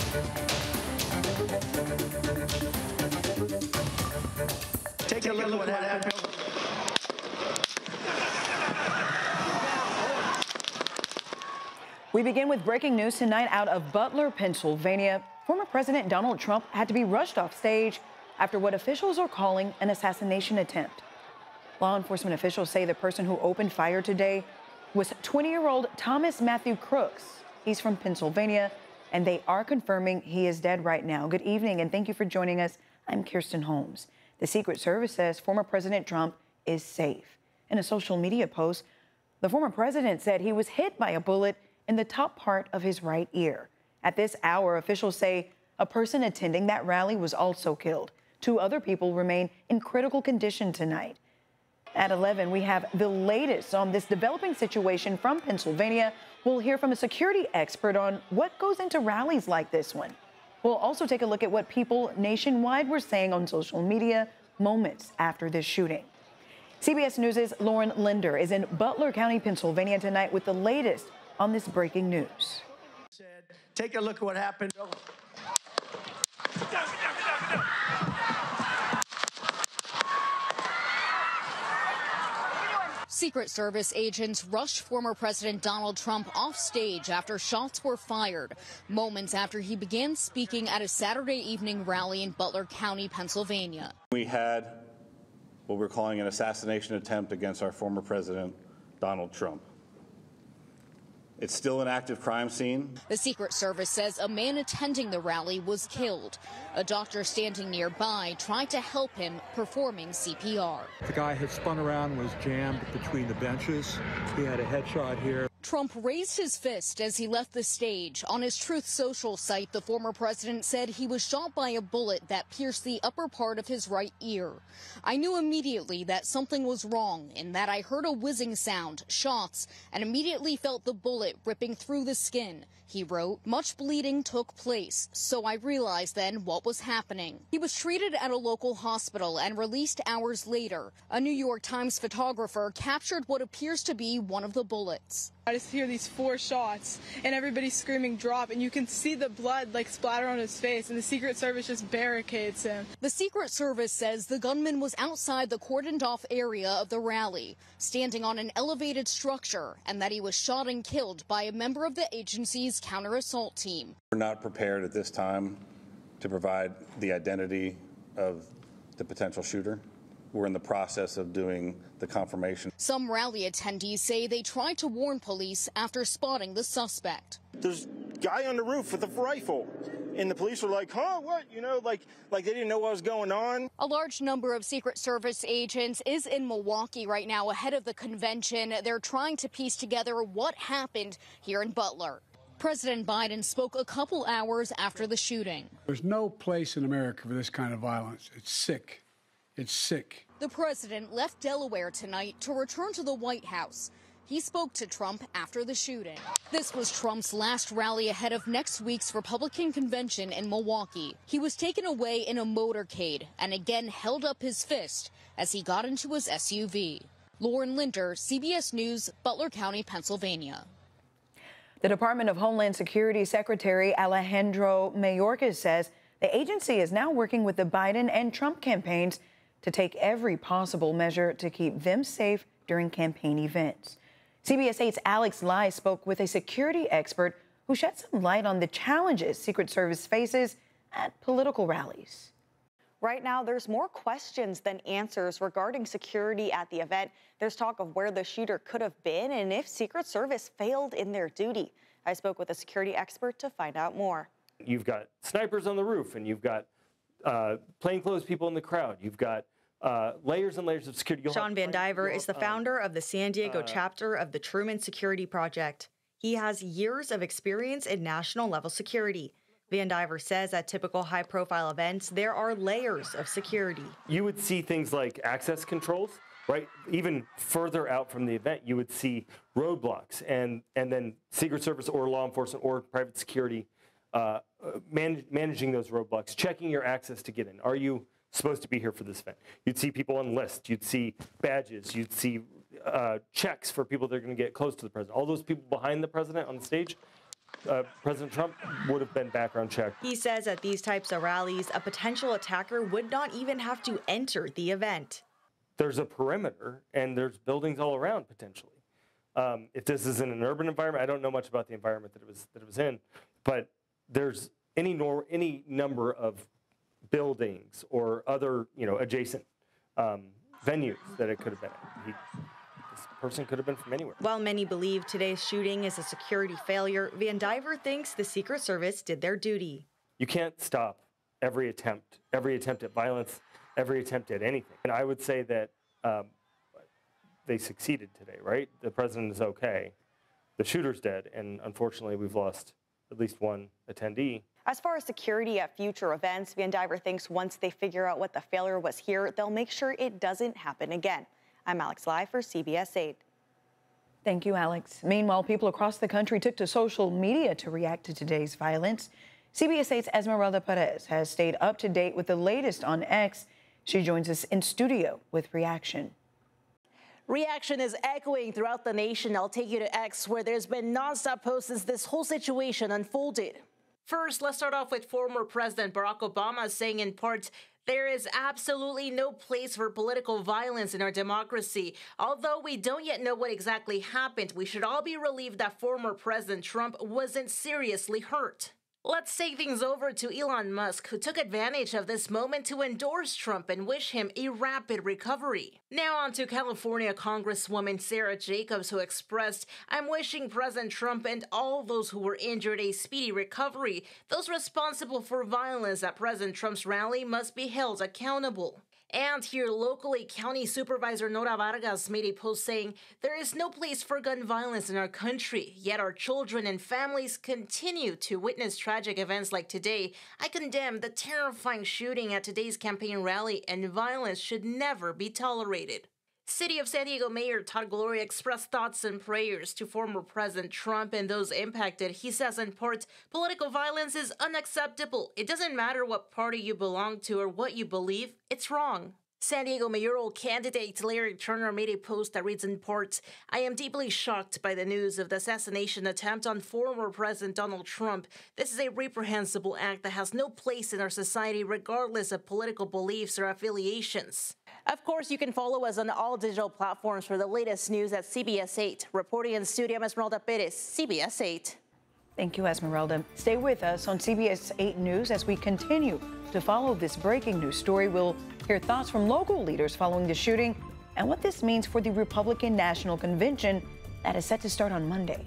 Take a look at what happened. We begin with breaking news tonight out of Butler, Pennsylvania. Former President Donald Trump had to be rushed off stage after what officials are calling an assassination attempt. Law enforcement officials say the person who opened fire today was 20-year-old Thomas Matthew Crooks. He's from Pennsylvania, and they are confirming he is dead right now. Good evening, and thank you for joining us. I'm Kirsten Holmes. The Secret Service says former President Trump is safe. In a social media post, the former president said he was hit by a bullet in the top part of his right ear. At this hour, officials say a person attending that rally was also killed. 2 other people remain in critical condition tonight. At 11, we have the latest on this developing situation from Pennsylvania. We'll hear from a security expert on what goes into rallies like this one. We'll also take a look at what people nationwide were saying on social media moments after this shooting. CBS News' Lauren Linder is in Butler County, Pennsylvania tonight with the latest on this breaking news. Take a look at what happened. Secret Service agents rushed former President Donald Trump off stage after shots were fired, moments after he began speaking at a Saturday evening rally in Butler County, Pennsylvania. We had what we're calling an assassination attempt against our former president, Donald Trump. It's still an active crime scene. The Secret Service says a man attending the rally was killed. A doctor standing nearby tried to help him, performing CPR. The guy had spun around, was jammed between the benches. He had a headshot here. Trump raised his fist as he left the stage. On his Truth Social site, the former president said he was shot by a bullet that pierced the upper part of his right ear. I knew immediately that something was wrong in that I heard a whizzing sound, shots, and immediately felt the bullet ripping through the skin. He wrote, much bleeding took place, so I realized then what was happening. He was treated at a local hospital and released hours later. A New York Times photographer captured what appears to be one of the bullets. I just hear these 4 shots and everybody's screaming drop, and you can see the blood like splatter on his face, and the Secret Service just barricades him. The Secret Service says the gunman was outside the cordoned off area of the rally, standing on an elevated structure, and that he was shot and killed by a member of the agency's counter-assault team. We're not prepared at this time to provide the identity of the potential shooter. We're in the process of doing the confirmation. Some rally attendees say they tried to warn police after spotting the suspect. There's a guy on the roof with a rifle, and the police were like, huh, what? You know, like they didn't know what was going on. A large number of Secret Service agents is in Milwaukee right now ahead of the convention. They're trying to piece together what happened here in Butler. President Biden spoke a couple hours after the shooting. There's no place in America for this kind of violence. It's sick. It's sick. The president left Delaware tonight to return to the White House. He spoke to Trump after the shooting. This was Trump's last rally ahead of next week's Republican convention in Milwaukee. He was taken away in a motorcade and again held up his fist as he got into his SUV. Lauren Linder, CBS News, Butler County, Pennsylvania. The Department of Homeland Security Secretary Alejandro Mayorkas says the agency is now working with the Biden and Trump campaigns to take every possible measure to keep them safe during campaign events. CBS 8's Alex Lai spoke with a security expert who shed some light on the challenges Secret Service faces at political rallies. Right now, there's more questions than answers regarding security at the event. There's talk of where the shooter could have been and if Secret Service failed in their duty. I spoke with a security expert to find out more. You've got snipers on the roof, and you've got plainclothes people in the crowd. You've got layers and layers of security. Sean Van Diver is the founder of the San Diego chapter of the Truman Security Project. He has years of experience in national level security. Van Diver says at typical high-profile events, there are layers of security. You would see things like access controls, right? Even further out from the event, you would see roadblocks, and then Secret Service or law enforcement or private security managing those roadblocks, checking your access to get in. Are you supposed to be here for this event? You'd see people on lists. You'd see badges. You'd see checks for people that are going to get close to the president. All those people behind the president on the stage, President Trump would have been background checked. He says at these types of rallies, a potential attacker would not even have to enter the event. There's a perimeter, and there's buildings all around potentially. If this is in an urban environment, I don't know much about the environment that it was in, but there's any number of buildings or other adjacent venues that it could have been at. This person could have been from anywhere. While many believe today's shooting is a security failure, Van Diver thinks the Secret Service did their duty. You can't stop every attempt at violence, every attempt at anything. And I would say that they succeeded today, right? The president is okay. The shooter's dead, and unfortunately, we've lost at least one attendee. As far as security at future events, Van Diver thinks once they figure out what the failure was here, they'll make sure it doesn't happen again. I'm Alex Lai for CBS 8. Thank you, Alex. Meanwhile, people across the country took to social media to react to today's violence. CBS 8's Esmeralda Perez has stayed up to date with the latest on X. She joins us in studio with reaction. Reaction is echoing throughout the nation. I'll take you to X, where there's been nonstop posts as this whole situation unfolded. First, let's start off with former President Barack Obama saying in part, "There is absolutely no place for political violence in our democracy. Although we don't yet know what exactly happened, we should all be relieved that former President Trump wasn't seriously hurt." Let's take things over to Elon Musk, who took advantage of this moment to endorse Trump and wish him a rapid recovery. Now on to California Congresswoman Sarah Jacobs, who expressed, "I'm wishing President Trump and all those who were injured a speedy recovery. Those responsible for violence at President Trump's rally must be held accountable." And here locally, County Supervisor Nora Vargas made a post saying, "There is no place for gun violence in our country, yet our children and families continue to witness tragic events like today. I condemn the terrifying shooting at today's campaign rally, and violence should never be tolerated." City of San Diego Mayor Todd Gloria expressed thoughts and prayers to former President Trump and those impacted. He says in part, "Political violence is unacceptable. It doesn't matter what party you belong to or what you believe. It's wrong." San Diego mayoral candidate Larry Turner made a post that reads in part, "I am deeply shocked by the news of the assassination attempt on former President Donald Trump. This is a reprehensible act that has no place in our society regardless of political beliefs or affiliations." Of course, you can follow us on all digital platforms for the latest news at CBS 8. Reporting in studio, I'm Esmeralda Perez, CBS 8. Thank you, Esmeralda. Stay with us on CBS 8 News as we continue to follow this breaking news story. We'll hear thoughts from local leaders following the shooting and what this means for the Republican National Convention that is set to start on Monday.